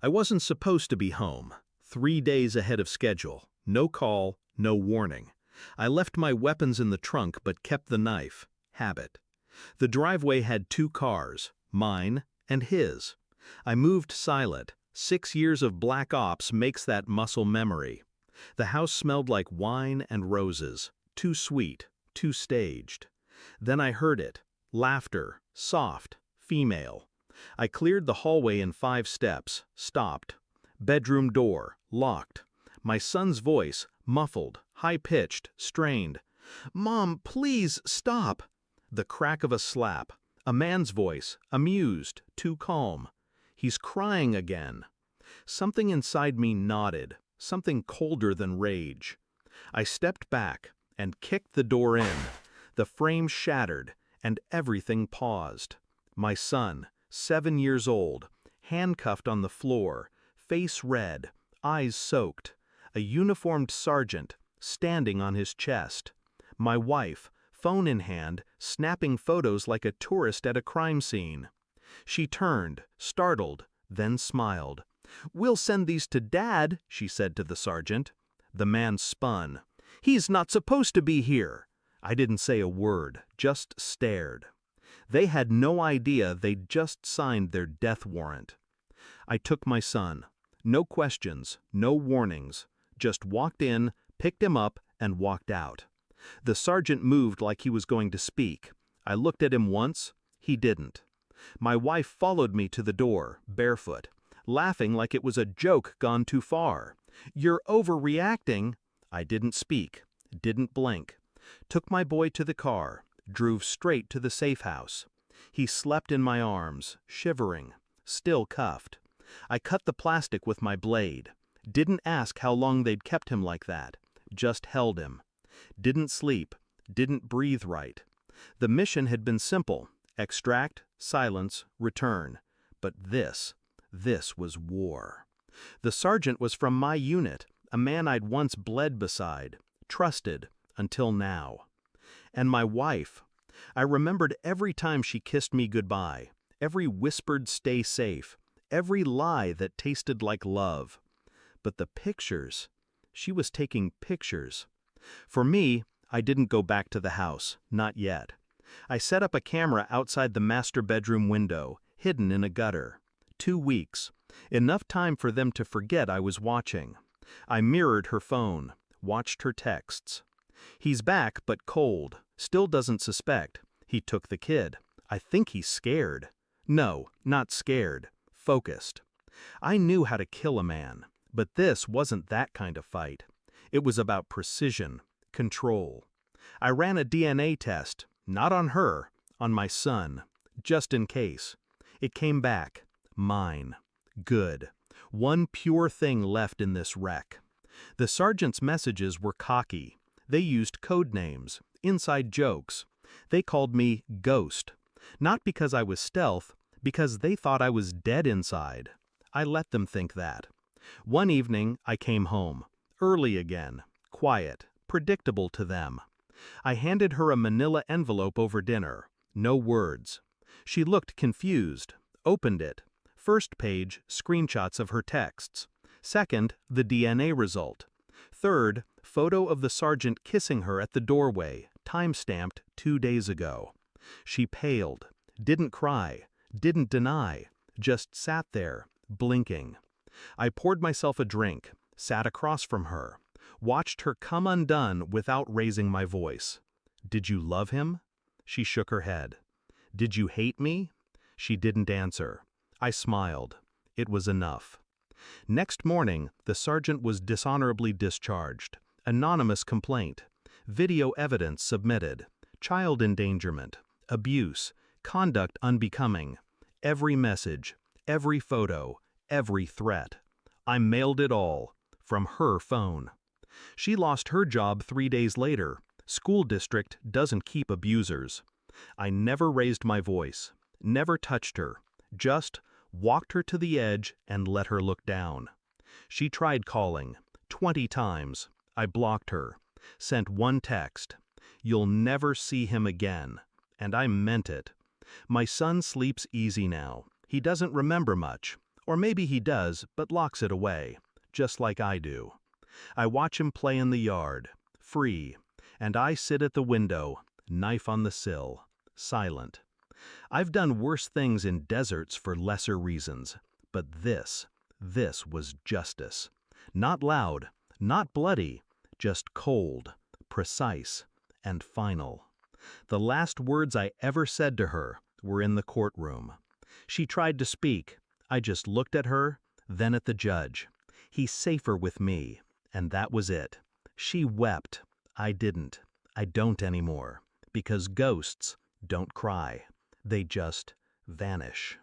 I wasn't supposed to be home. 3 days ahead of schedule. No call, no warning. I left my weapons in the trunk but kept the knife. Habit. The driveway had two cars, mine and his. I moved silent. 6 years of black ops makes that muscle memory. The house smelled like wine and roses. Too sweet, too staged. Then I heard it. Laughter, soft, female. I cleared the hallway in 5 steps, stopped. Bedroom door, locked. My son's voice, muffled, high-pitched, strained. "Mom, please, stop!" The crack of a slap. A man's voice, amused, too calm. He's crying again. Something inside me nodded, something colder than rage. I stepped back and kicked the door in. The frame shattered, and everything paused. My son, 7 years old, handcuffed on the floor, face red, eyes soaked. A uniformed sergeant, standing on his chest. My wife, phone in hand, snapping photos like a tourist at a crime scene. She turned, startled, then smiled. "We'll send these to Dad," she said to the sergeant. The man spun. "He's not supposed to be here." I didn't say a word, just stared. They had no idea they'd just signed their death warrant. I took my son. No questions, no warnings. Just walked in, picked him up, and walked out. The sergeant moved like he was going to speak. I looked at him once. He didn't. My wife followed me to the door, barefoot, laughing like it was a joke gone too far. "You're overreacting." I didn't speak, didn't blink. Took my boy to the car, drove straight to the safe house. He slept in my arms, shivering, still cuffed. I cut the plastic with my blade. Didn't ask how long they'd kept him like that. Just held him. Didn't sleep, didn't breathe right. The mission had been simple: extract, silence, return. But this was war. The sergeant was from my unit, a man I'd once bled beside, trusted, until now. And my wife. I remembered every time she kissed me goodbye, every whispered "stay safe," every lie that tasted like love. But the pictures, she was taking pictures. For me, I didn't go back to the house, not yet. I set up a camera outside the master bedroom window, hidden in a gutter. 2 weeks. Enough time for them to forget I was watching. I mirrored her phone, watched her texts. "He's back, but cold. Still doesn't suspect. He took the kid. I think he's scared." No, not scared. Focused. I knew how to kill a man, but this wasn't that kind of fight. It was about precision, control. I ran a DNA test, not on her, on my son, just in case. It came back. Mine. Good. One pure thing left in this wreck. The sergeant's messages were cocky. They used code names, inside jokes. They called me Ghost. Not because I was stealth, because they thought I was dead inside. I let them think that. One evening, I came home. Early again. Quiet. Predictable to them. I handed her a manila envelope over dinner. No words. She looked confused. Opened it. First page, screenshots of her texts. Second, the DNA result. Third, photo of the sergeant kissing her at the doorway, time-stamped 2 days ago. She paled. Didn't cry. Didn't deny. Just sat there, blinking. I poured myself a drink, sat across from her, watched her come undone without raising my voice. "Did you love him?" She shook her head. "Did you hate me?" She didn't answer. I smiled. It was enough. Next morning, the sergeant was dishonorably discharged. Anonymous complaint. Video evidence submitted. Child endangerment. Abuse. Conduct unbecoming. Every message. Every photo. Every threat. I mailed it all. From her phone. She lost her job 3 days later. School district doesn't keep abusers. I never raised my voice. Never touched her. Just walked her to the edge and let her look down. She tried calling. 20 times. I blocked her. Sent one text. "You'll never see him again." And I meant it. My son sleeps easy now. He doesn't remember much. Or maybe he does, but locks it away, just like I do. I watch him play in the yard, free, and I sit at the window, knife on the sill, silent. I've done worse things in deserts for lesser reasons, but this was justice. Not loud, not bloody, just cold, precise, and final. The last words I ever said to her were in the courtroom. She tried to speak. I just looked at her, then at the judge. He's safer with me, and that was it. She wept. I didn't. I don't anymore. Because ghosts don't cry. They just vanish.